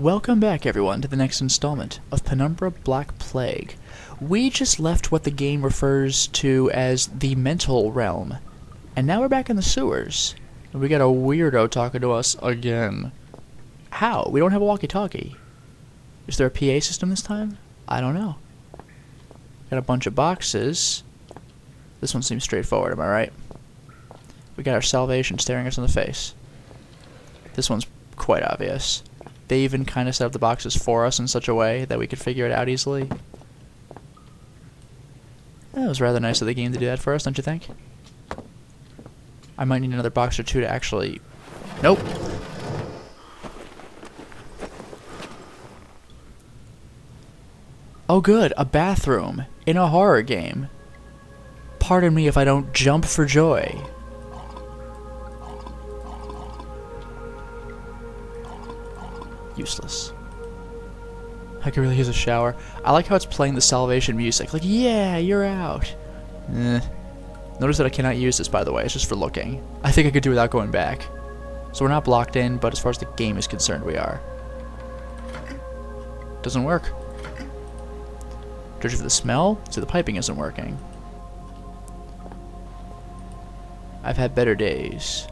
Welcome back, everyone, to the next installment of Penumbra Black Plague. We just left what the game refers to as the mental realm, and now we're back in the sewers. And we got a weirdo talking to us again. How? We don't have a walkie-talkie. Is there a PA system this time? I don't know. Got a bunch of boxes. This one seems straightforward, am I right? We got our salvation staring us in the face. This one's quite obvious. They even kind of set up the boxes for us in such a way that we could figure it out easily. That was rather nice of the game to do that for us, don't you think? I might need another box or two to actually... Nope. Oh good, a bathroom in a horror game. Pardon me if I don't jump for joy. Useless. I could really use a shower. I like how it's playing the salvation music. Like, yeah, you're out. Notice that I cannot use this, by the way. It's just for looking. I think I could do without going back. So we're not blocked in, but as far as the game is concerned, we are. Doesn't work. Judging for the smell, see the piping isn't working. I've had better days.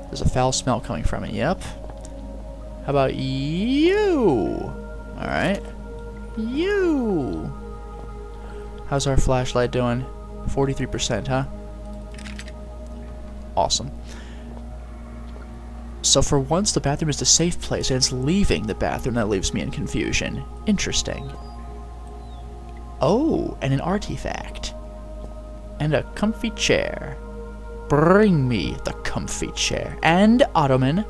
There's a foul smell coming from it, yep. How about you? Alright. You! How's our flashlight doing? 43%, huh? Awesome. So for once, the bathroom is the safe place, and it's leaving the bathroom that leaves me in confusion. Interesting. Oh, and an artifact. And a comfy chair. Bring me the comfy chair. And ottoman.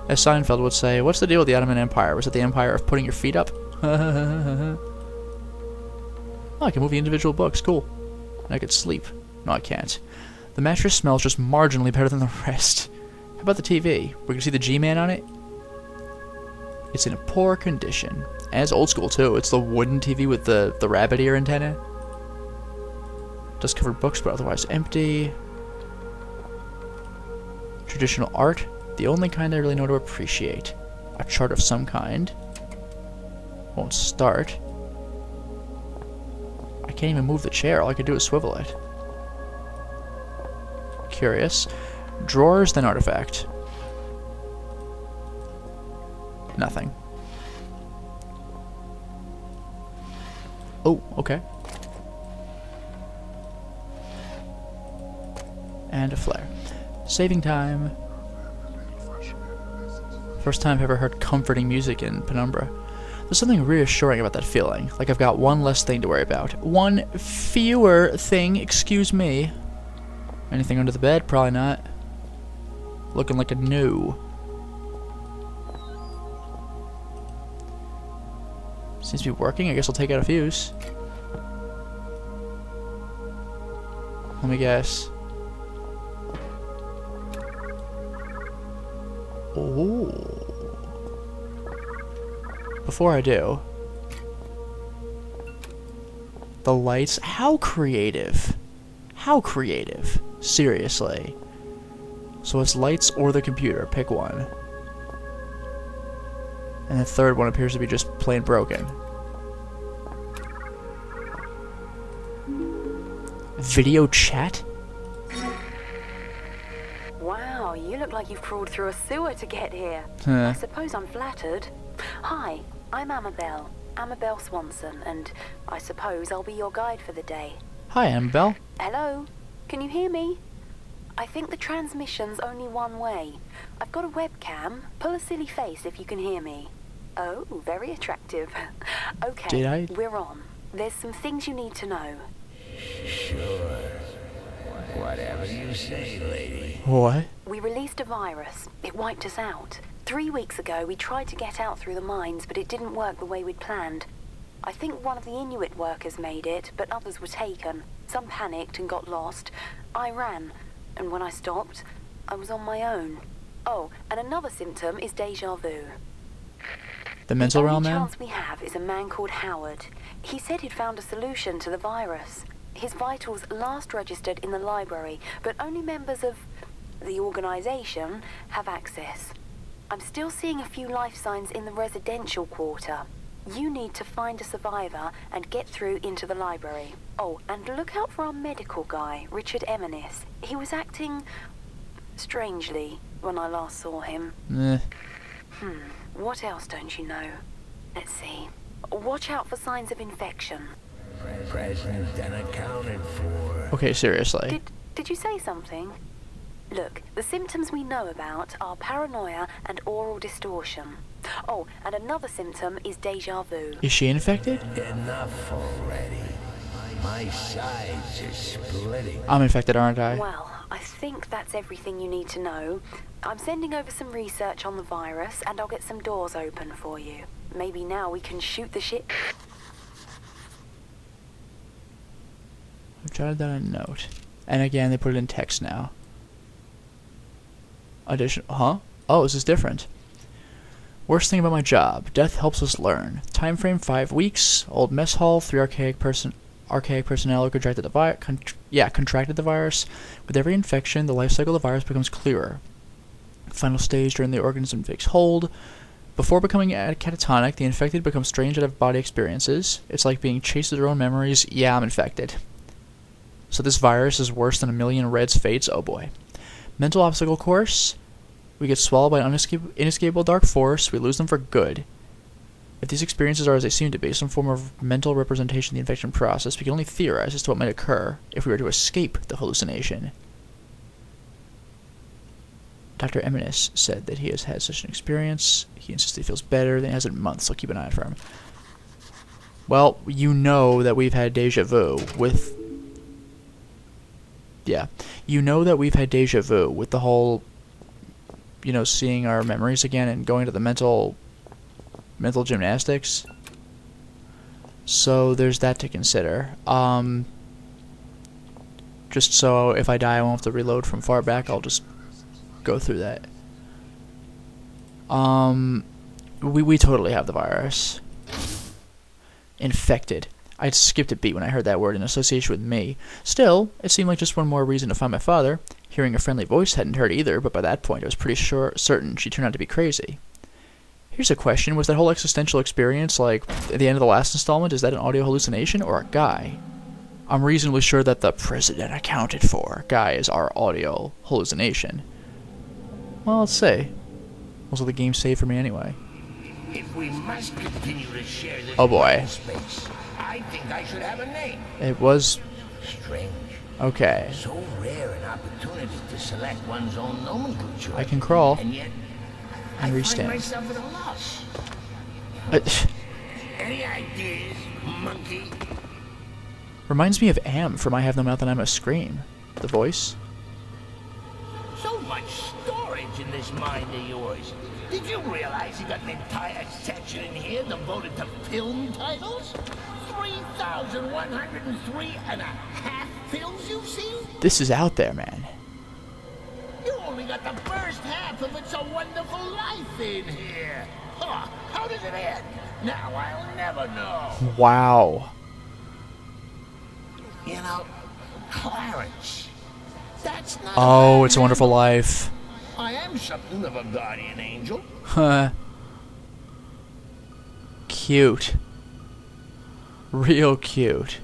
As Seinfeld would say, what's the deal with the Ottoman Empire? Was it the empire of putting your feet up? Oh, I can move the individual books. Cool. And I could sleep. No, I can't. The mattress smells just marginally better than the rest. How about the TV? We can see the G-Man on it? It's in poor condition. And it's old school, too. It's the wooden TV with the rabbit ear antenna. Does cover books, but otherwise empty. Traditional art, the only kind I really know to appreciate. A chart of some kind. Won't start. I can't even move the chair, all I can do is swivel it. Curious. Drawers, then artifact. Nothing. Oh, okay. And a flare. Saving time. First time I've ever heard comforting music in Penumbra. There's something reassuring about that feeling, like I've got one less thing to worry about. One fewer thing, excuse me. Anything under the bed? Probably not. Looking like a no. Seems to be working, I guess I'll take out a fuse. Let me guess. Oh. Before I do, the lights, how creative. How creative. Seriously. So it's lights or the computer, pick one. And the third one appears to be just plain broken. Video chat? Wow, you look like you've crawled through a sewer to get here. I suppose I'm flattered. Hi, I'm Amabel Swanson, and I suppose I'll be your guide for the day. Hi, Amabel. Hello, can you hear me? I think the transmission's only one way. I've got a webcam. Pull a silly face if you can hear me. Oh, very attractive. Okay, Did I? We're on. There's some things you need to know. Sure. Whatever you say, lady. What? We released a virus. It wiped us out. 3 weeks ago, we tried to get out through the mines, but it didn't work the way we'd planned. I think one of the Inuit workers made it, but others were taken. Some panicked and got lost. I ran, and when I stopped, I was on my own. Oh, and another symptom is deja vu. The mental realm, The man? only chance we have is a man called Howard. He said he'd found a solution to the virus. His vitals last registered in the library, but only members of the organization have access. I'm still seeing a few life signs in the residential quarter. You need to find a survivor and get through into the library. Oh, and look out for our medical guy, Richard Eminis. He was acting strangely when I last saw him. Eh. What else don't you know? Let's see. Watch out for signs of infection. Present and accounted for. Okay, seriously. Did you say something? Look, the symptoms we know about are paranoia and oral distortion. Oh, and another symptom is déjà vu. Is she infected? Enough already. My sides are splitting. I'm infected, aren't I? Well, I think that's everything you need to know. I'm sending over some research on the virus, and I'll get some doors open for you. Maybe now we can shoot the shit. I've jotted down a note. And again, they put it in text now. Huh? Oh, this is different. Worst thing about my job. Death helps us learn. Time frame 5 weeks. Old mess hall. 3 archaic personnel who contracted the virus. With every infection, the life cycle of the virus becomes clearer. Final stage during the organism takes hold. Before becoming catatonic, the infected become strange out-of-body experiences. It's like being chased with their own memories. Yeah, I'm infected. So this virus is worse than a million Reds' fates? Oh boy. Mental obstacle course. We get swallowed by an inescapable dark force. We lose them for good. If these experiences are as they seem to be, some form of mental representation of the infection process, we can only theorize as to what might occur if we were to escape the hallucination. Dr. Eminis said that he has had such an experience. He insists he feels better than he has in months, so keep an eye out for him. Well, you know that we've had deja vu with... Yeah. You know that we've had deja vu with the whole, you know, seeing our memories again and going to the mental gymnastics. So there's that to consider. Just so if I die I won't have to reload from far back, I'll just go through that. We totally have the virus. Infected. I skipped a beat when I heard that word in association with me. Still, it seemed like just one more reason to find my father. Hearing a friendly voice hadn't hurt either, but by that point I was pretty certain she turned out to be crazy. Here's a question. Was that whole existential experience, like, at the end of the last installment, is that an audio hallucination or a guy? I'm reasonably sure that the president accounted for guy is our audio hallucination. Well, let's see. Also, the game's saved for me anyway. If we must continue to share this Oh boy. space, I think I should have a name. It was... Strange. Okay. So rare an opportunity to select one's own nomenclature. I can crawl. And yet, And I restand. find myself at a loss. Any ideas, monkey? Reminds me of Am from I Have No Mouth and I Must Scream. The voice. So much storage in this mind of yours. Did you realize you got an entire section in here devoted to film titles? 3,103 and a half films you've seen? This is out there, man. You only got the first half of It's a Wonderful Life in here. Huh, how does it end? Now I'll never know. Wow. You know, Clarence, that's not Oh, a It's a Wonderful Life. I am something of a guardian angel. Huh. Cute. Real cute.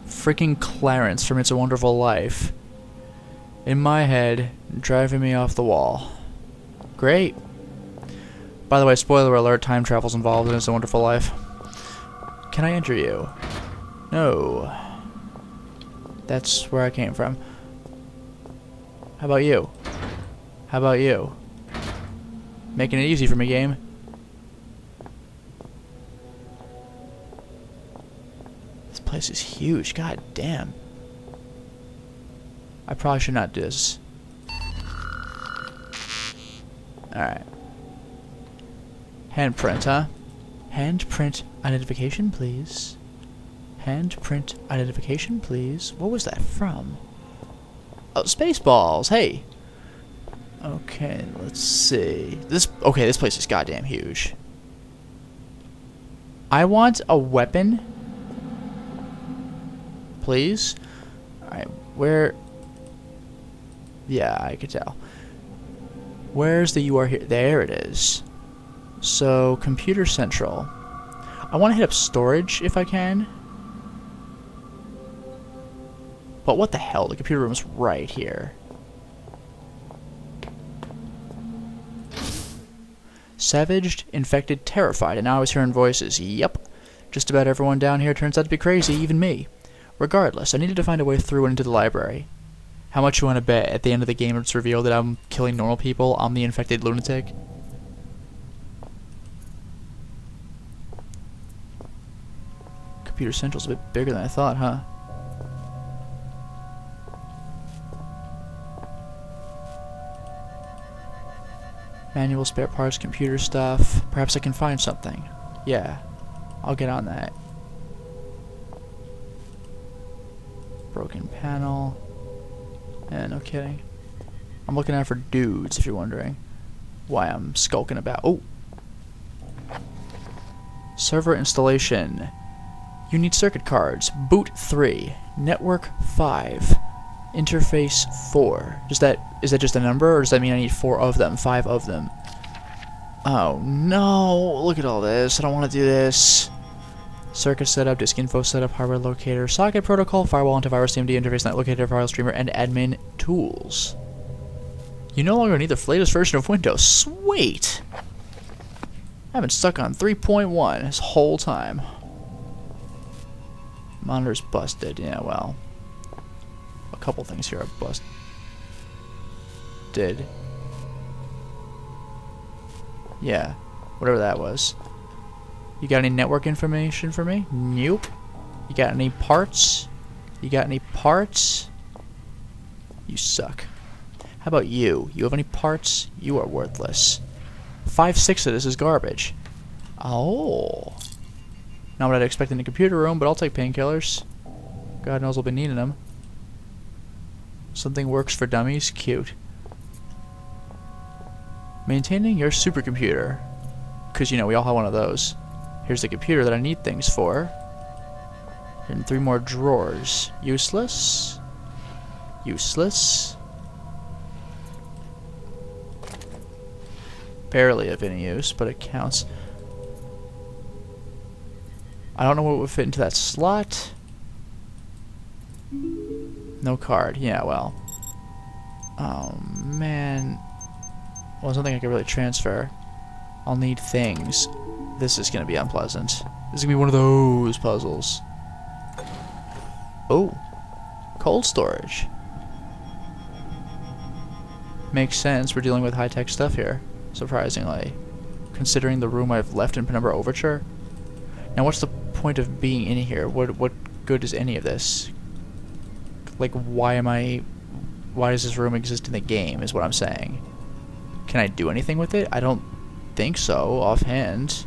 Freaking Clarence from It's a Wonderful Life. In my head, driving me off the wall. Great. By the way, spoiler alert, time travel's involved in It's a Wonderful Life. Can I enter you? No. That's where I came from. How about you? How about you? Making it easy for me, game. This place is huge, god damn. I probably should not do this. Alright. Handprint, huh? Handprint identification, please. Handprint identification, please. What was that from? Oh, Spaceballs, hey! Okay, let's see. This place is goddamn huge. I want a weapon. Please? Alright, where... Yeah, I could tell. Where's the you are here? There it is. So, Computer Central. I want to hit up storage if I can. But what the hell? The computer room's right here. Savaged, infected, terrified, and now I was hearing voices. Yep. Just about everyone down here turns out to be crazy, even me. Regardless, I needed to find a way through and into the library. How much you want to bet at the end of the game it's revealed that I'm killing normal people? I'm the infected lunatic? Computer Central's a bit bigger than I thought, huh? Manual, spare parts, computer stuff. Perhaps I can find something. Yeah, I'll get on that. Broken panel. No kidding. I'm looking out for dudes, if you're wondering why I'm skulking about. Oh! Server installation. You need circuit cards. Boot 3. Network 5. Interface 4. Is that just a number, or does that mean I need 4 of them? 5 of them? Oh no! Look at all this. I don't want to do this. Circuit setup, disk info setup, hardware locator, socket protocol, firewall, antivirus, CMD, interface net locator, file streamer, and admin tools. You no longer need the latest version of Windows. Sweet! I've been stuck on 3.1 this whole time. Monitor's busted. Yeah, well. A couple things here are busted. Yeah, whatever that was. You got any network information for me? Nope. You got any parts? You got any parts? You suck. How about you? You have any parts? You are worthless. 5/6 of this is garbage. Oh. Not what I'd expect in the computer room, but I'll take painkillers. God knows I'll be needing them. Something works for dummies? Cute. Maintaining your supercomputer. Because, you know, we all have one of those. Here's the computer that I need things for. And 3 more drawers. Useless. Useless. Barely of any use, but it counts. I don't know what would fit into that slot. No card. Yeah, well. Oh, man. Well, something I can really transfer. I'll need things. This is going to be unpleasant. This is going to be one of those puzzles. Oh. Cold storage. Makes sense. We're dealing with high-tech stuff here. Surprisingly. Considering the room I've left in Penumbra Overture. Now, what's the point of being in here? What good is any of this? Like, why does this room exist in the game, is what I'm saying. Can I do anything with it? I don't think so, offhand.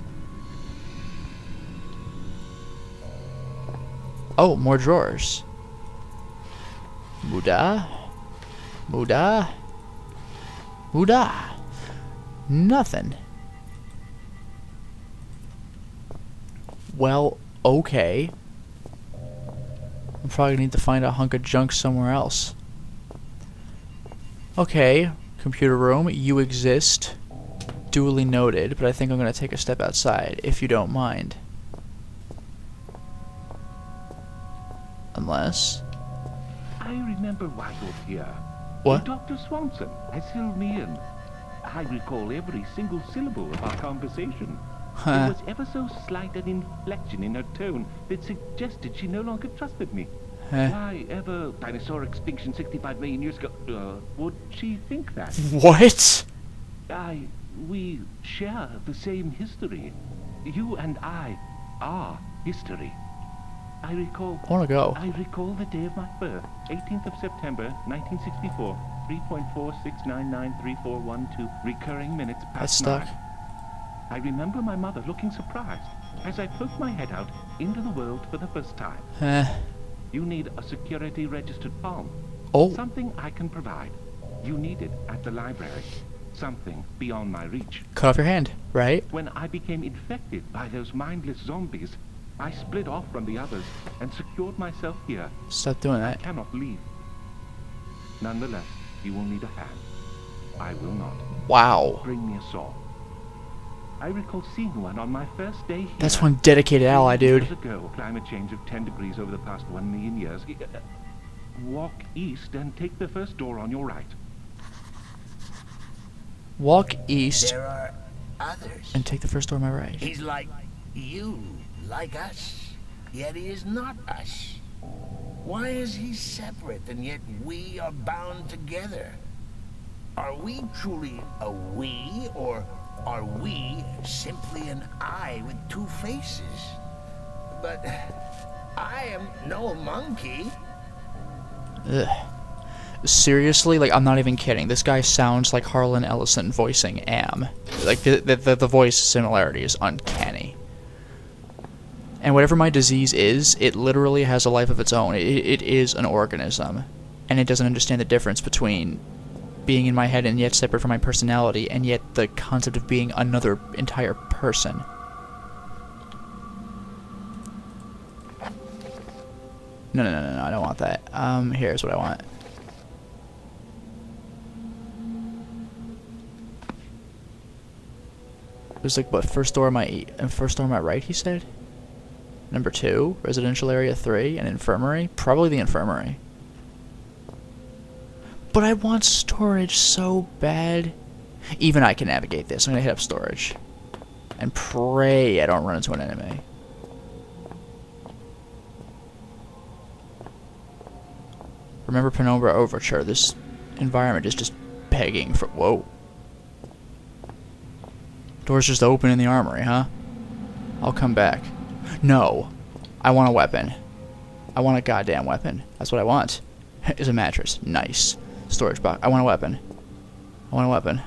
Oh, more drawers. Muda? Muda? Muda? Nothing. Well, okay. I'm probably gonna need to find a hunk of junk somewhere else. Okay, computer room, you exist. Duly noted, but I think I'm gonna take a step outside, if you don't mind. Unless... I remember why you're here. What? Dr. Swanson has filled me in. I recall every single syllable of our conversation. There was ever so slight an inflection in her tone that suggested she no longer trusted me. Why ever dinosaur extinction 65 million years ago? Would she think that? What? We share the same history. You and I are history. I wanna go. I recall the day of my birth, 18th of September, 1964, 3.46993412 recurring minutes past That's stuck. 9. I remember my mother looking surprised as I poked my head out into the world for the first time. You need a security registered palm. Oh. Something I can provide. You need it at the library. Something beyond my reach. Cut off your hand, right? When I became infected by those mindless zombies, I split off from the others and secured myself here. Stop doing that. I cannot leave. Nonetheless, you will need a hand. I will not. Wow. Bring me a saw. I recall seeing one on my first day here. That's one dedicated ally, dude. Years ago, climate change of 10 degrees over the past 1 million years. Walk east and take the first door on your right. Walk east There are others. and take the first door on my right. He's like you, like us, yet he is not us. Why is he separate and yet we are bound together? Are we truly a we, or are we simply an I with two faces? But I am no monkey. Ugh. Seriously, like, I'm not even kidding. This guy sounds like Harlan Ellison voicing Am. Like, the voice similarity is uncanny. And whatever my disease is, it literally has a life of its own. It is an organism. And it doesn't understand the difference between being in my head and yet separate from my personality, and yet the concept of being another entire person. No, I don't want that. Here's what I want. There's like, what, first door on my right, he said? Number 2, residential area 3, an infirmary? Probably the infirmary. But I want storage so bad. Even I can navigate this. I'm gonna hit up storage. And pray I don't run into an enemy. Remember Penumbra Overture. This environment is just begging for... Whoa. Door's just open in the armory, huh? I'll come back. No. I want a weapon. I want a goddamn weapon. That's what I want. Is a mattress. Nice. Storage box. I want a weapon. I want a weapon.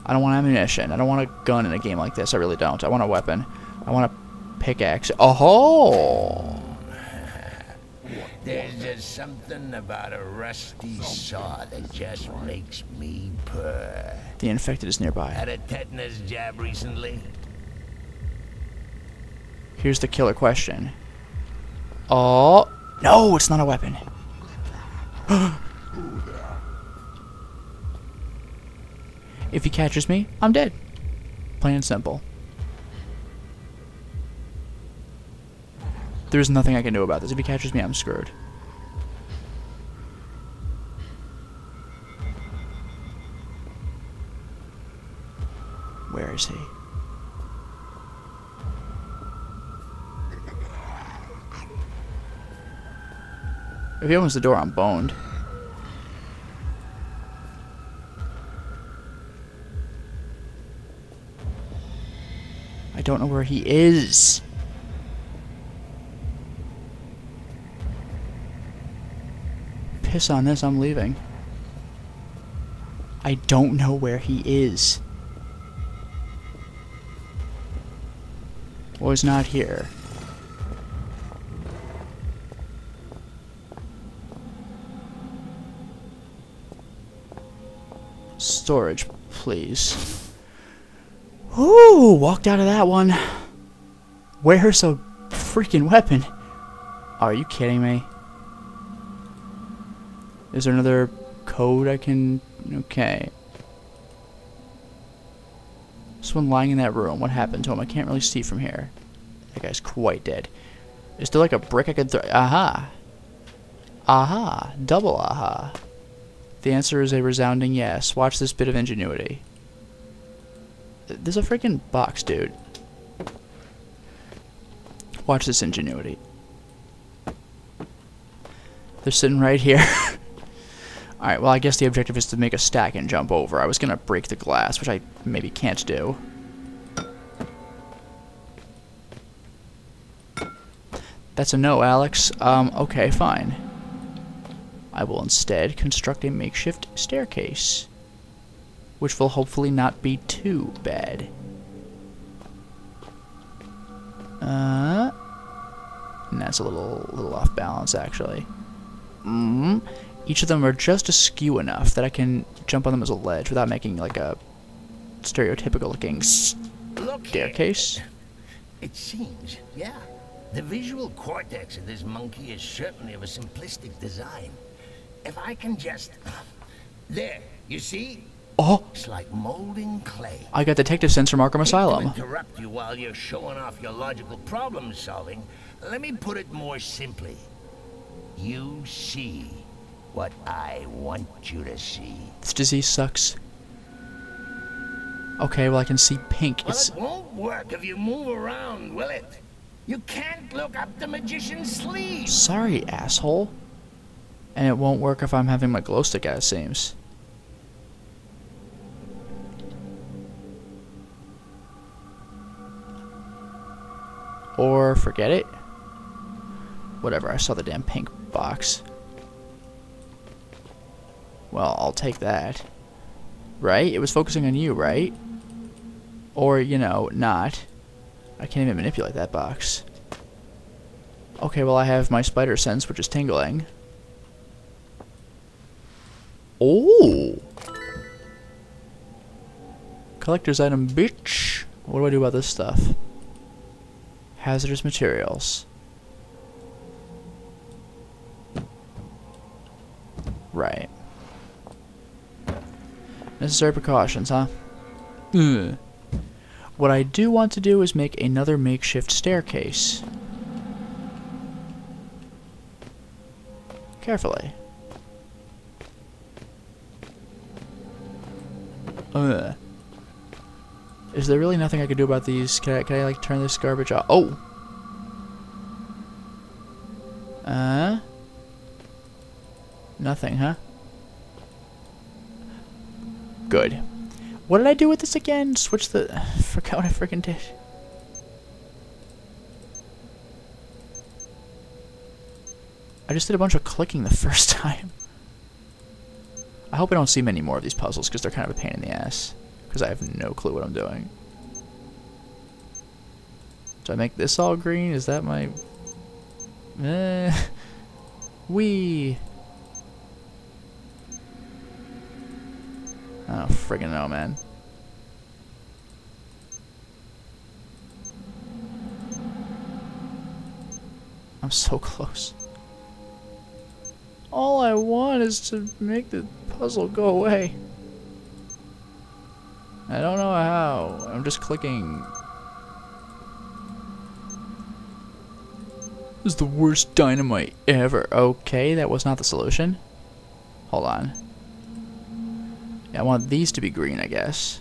I don't want ammunition. I don't want a gun in a game like this. I really don't. I want a weapon. I want a pickaxe. Oh! There's just something about a rusty saw that just makes me purr. The infected is nearby. Had a tetanus jab recently? Here's the killer question. Oh! No, it's not a weapon. If he catches me, I'm dead. Plain and simple. There's nothing I can do about this. If he catches me, I'm screwed. Where is he? If he opens the door, I'm boned. I don't know where he is. Piss on this, I'm leaving. I don't know where he is. Was not here. Storage, please. Ooh, walked out of that one. Where's a freaking weapon? Are you kidding me? Is there another code I can... Okay. This one lying in that room. What happened to him? I can't really see from here. That guy's quite dead. Is there like a brick I could throw? Aha. Aha. Double aha. The answer is a resounding yes. Watch this bit of ingenuity. There's a freaking box, dude. Watch this ingenuity. They're sitting right here. Alright, well, I guess the objective is to make a stack and jump over. I was gonna break the glass, which I maybe can't do. That's a no, Alex. Okay, fine. I will instead construct a makeshift staircase, which will hopefully not be too bad. And that's a little off balance, actually. Each of them are just askew enough that I can jump on them as a ledge without making like a stereotypical-looking staircase. It seems, yeah. The visual cortex of this monkey is certainly of a simplistic design. If I can just... There, you see? Oh! It's like molding clay. I got detective sense from Arkham To Asylum. interrupt you while you're showing off your logical problem solving, let me put it more simply. You see what I want you to see. This disease sucks. Okay, well I can see pink. Well, it won't work if you move around, will it? You can't look up the magician's sleeve. Sorry, asshole. And it won't work if I'm having my glow stick out, it seems. Or forget it. Whatever, I saw the damn pink box. Well, I'll take that. Right? It was focusing on you, right? Or, you know, not. I can't even manipulate that box. Okay, well I have my spider sense, which is tingling. Oh! Collector's item, bitch! What do I do about this stuff? Hazardous materials. Right. Necessary precautions, huh? Ugh. What I do want to do is make another makeshift staircase. Carefully. Is there really nothing I can do about these? Can I like turn this garbage off? Oh! Nothing, huh? Good. What did I do with this again? Switch the... Forgot what I freaking did. I just did a bunch of clicking the first time. I hope I don't see many more of these puzzles, because they're kind of a pain in the ass. Because I have no clue what I'm doing. Do I make this all green? Is that my... Wee. I don't friggin' know, man. I'm so close. All I want is to make the puzzle go away. I don't know how. I'm just clicking. This is the worst dynamite ever. Okay, that was not the solution. Hold on. Yeah, I want these to be green, I guess.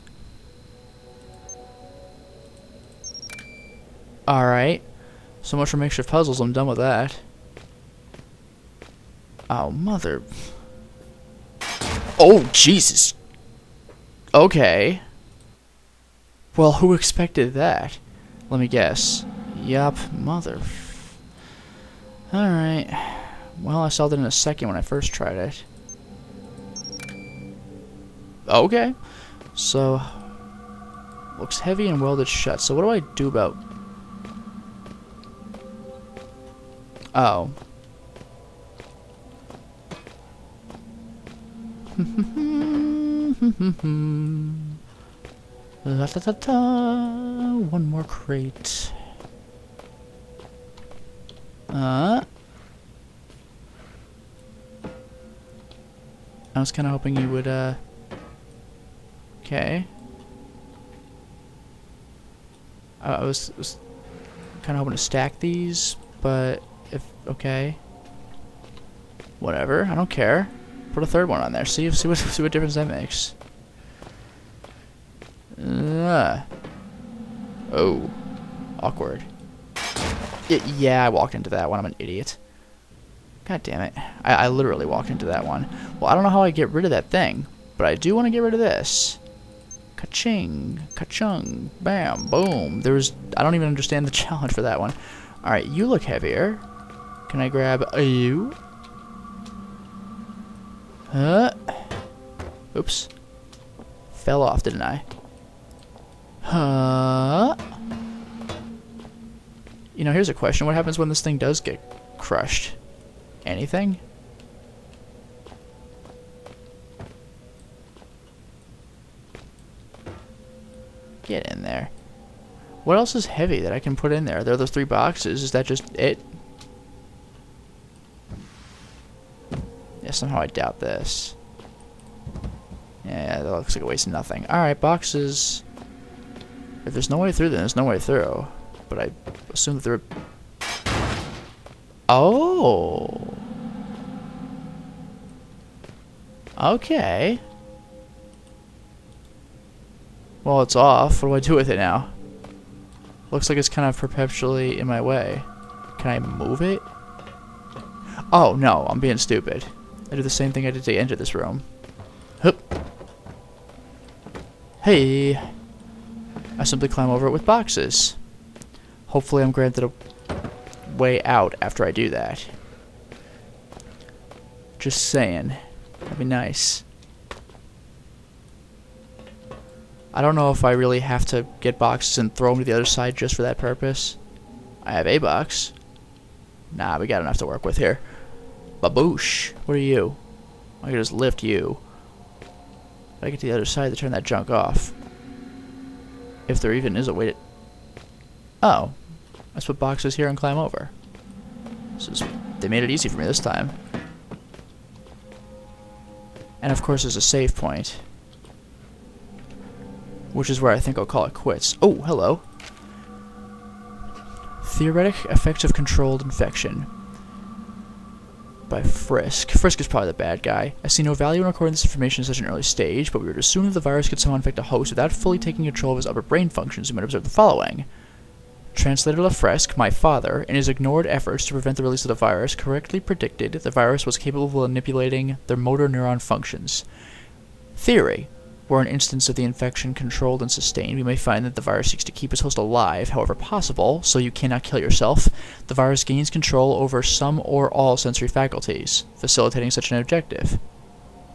Alright. So much for makeshift puzzles. I'm done with that. Oh, mother... Oh, Jesus! Okay. Well, who expected that? Let me guess. Yup, mother... Alright. Well, I saw that in a second when I first tried it. Okay. So... Looks heavy and welded shut. So what do I do about... Oh. La ta ta ta. One more crate. I was kind of hoping you would, okay. I was kind of hoping to stack these, but if, okay. Whatever, I don't care. Put a third one on there. See what difference that makes. Oh, awkward. Yeah, I walked into that one. I'm an idiot. God damn it. I literally walked into that one. Well, I don't know how I get rid of that thing, but I do want to get rid of this. Ka-ching, ka-chung, bam, boom. I don't even understand the challenge for that one. Alright, you look heavier. Can I grab you? Oops. Fell off, didn't I? You know, here's a question. What happens when this thing does get crushed? Anything? Get in there. What else is heavy that I can put in there? There are those 3 boxes. Is that just it? Yeah, somehow I doubt this. Yeah, that looks like a waste of nothing. Alright, boxes. If there's no way through, then there's no way through. But I assume that there... Oh! Okay. Well, it's off. What do I do with it now? Looks like it's kind of perpetually in my way. Can I move it? Oh, no. I'm being stupid. I do the same thing I did to enter this room. Hup. Hey. I simply climb over it with boxes. Hopefully I'm granted a way out after I do that. Just saying. That'd be nice. I don't know if I really have to get boxes and throw them to the other side just for that purpose. I have a box. Nah, we got enough to work with here. Baboosh. What are you? I can just lift you. I get to the other side to turn that junk off. If there even is a way to... Oh. Let's put boxes here and climb over. They made it easy for me this time. And of course there's a save point. Which is where I think I'll call it quits. Oh, hello. Theoretic effects of controlled infection. By Frisk. Frisk is probably the bad guy. I see no value in recording this information at such an early stage, but we would assume that the virus could somehow infect a host without fully taking control of his upper brain functions. We might observe the following. Translator LaFresque, my father, in his ignored efforts to prevent the release of the virus, correctly predicted the virus was capable of manipulating their motor neuron functions. Theory. Were an instance of the infection controlled and sustained, we may find that the virus seeks to keep its host alive, however possible, so you cannot kill yourself. The virus gains control over some or all sensory faculties, facilitating such an objective.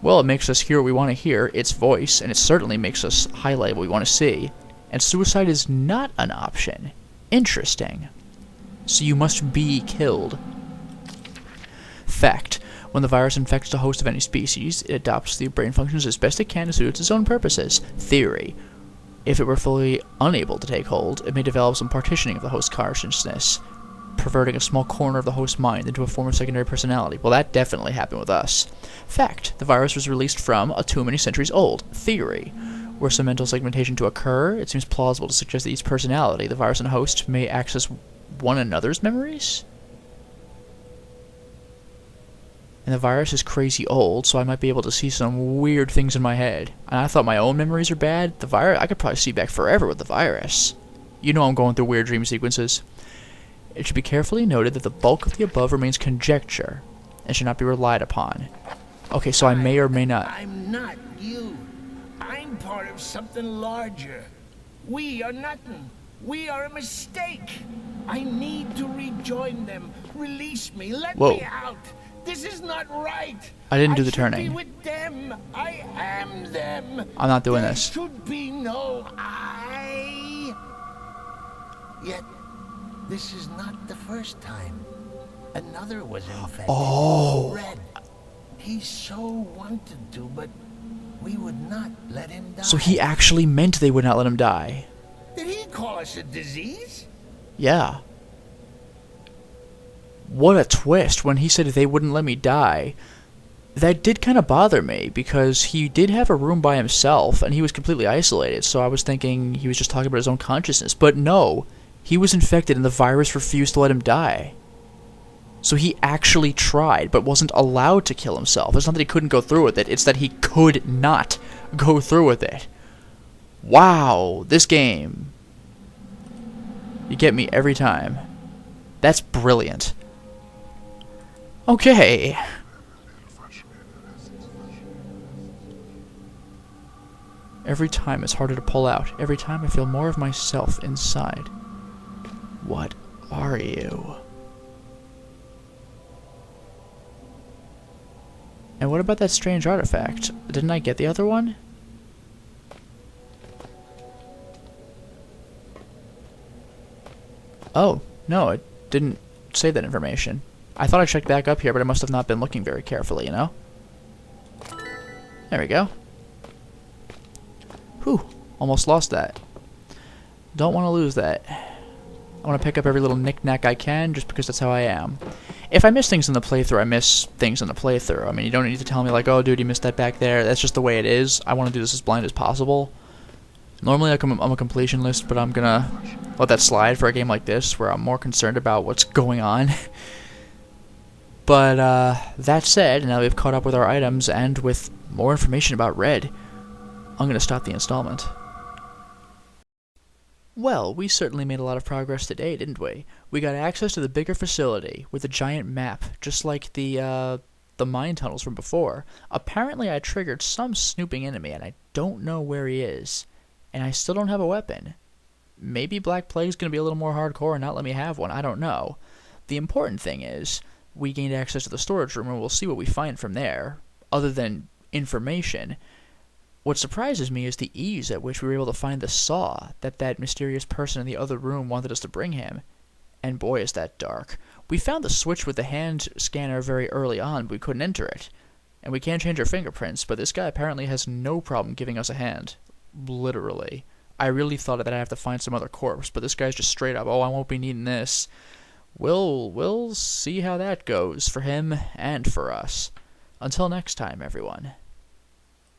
Well, it makes us hear what we want to hear, its voice, and it certainly makes us highlight what we want to see. And suicide is not an option. Interesting. So you must be killed. Fact. When the virus infects a host of any species, it adopts the brain functions as best it can to suit its own purposes. Theory. If it were fully unable to take hold, it may develop some partitioning of the host's consciousness, perverting a small corner of the host's mind into a form of secondary personality. Well, that definitely happened with us. Fact. The virus was released from a too many centuries old. Theory. Were some mental segmentation to occur, it seems plausible to suggest that each personality, the virus and host, may access one another's memories? And the virus is crazy old, so I might be able to see some weird things in my head. And I thought my own memories are bad. The virus, I could probably see back forever with the virus. You know I'm going through weird dream sequences. It should be carefully noted that the bulk of the above remains conjecture, and should not be relied upon. Okay, so I may or may not... I'm not you. I'm part of something larger. We are nothing. We are a mistake. I need to rejoin them. Release me. Let me out. This is not right. I didn't do the turning. I should be with them. I am them. I'm not doing this. There should be no I. Yet, this is not the first time. Another was infected. Oh. Red. He so wanted to, but we would not let him die. So he actually meant they would not let him die. Did he call us a disease? Yeah. What a twist when he said they wouldn't let me die. That did kind of bother me, because he did have a room by himself, and he was completely isolated, so I was thinking he was just talking about his own consciousness. But no, he was infected and the virus refused to let him die. So he actually tried, but wasn't allowed to kill himself. It's not that he couldn't go through with it, it's that he could not go through with it. Wow, this game. You get me every time. That's brilliant. Okay. Every time it's harder to pull out. Every time I feel more of myself inside. What are you? And what about that strange artifact? Didn't I get the other one? Oh, no, it didn't say that information. I thought I checked back up here, but I must have not been looking very carefully, you know? There we go. Whew, almost lost that. Don't want to lose that. I want to pick up every little knick-knack I can, just because that's how I am. if I miss things in the playthrough, I miss things in the playthrough. I mean, you don't need to tell me like, oh, dude, you missed that back there. That's just the way it is. I want to do this as blind as possible. Normally, I'm a completion list, but I'm gonna let that slide for a game like this, where I'm more concerned about what's going on. But that said, now we've caught up with our items and with more information about Red, I'm gonna stop the installment. Well, we certainly made a lot of progress today, didn't we? We got access to the bigger facility with a giant map, just like the mine tunnels from before. Apparently I triggered some snooping enemy, and I don't know where he is. And I still don't have a weapon. Maybe Black Plague's gonna be a little more hardcore and not let me have one, I don't know. The important thing is, we gained access to the storage room, and we'll see what we find from there, other than information. What surprises me is the ease at which we were able to find the saw that mysterious person in the other room wanted us to bring him. And boy, is that dark. We found the switch with the hand scanner very early on, but we couldn't enter it. And we can't change our fingerprints, but this guy apparently has no problem giving us a hand. Literally. I really thought that I'd have to find some other corpse, but this guy's just straight up, oh, I won't be needing this. We'll see how that goes for him and for us. Until next time, everyone.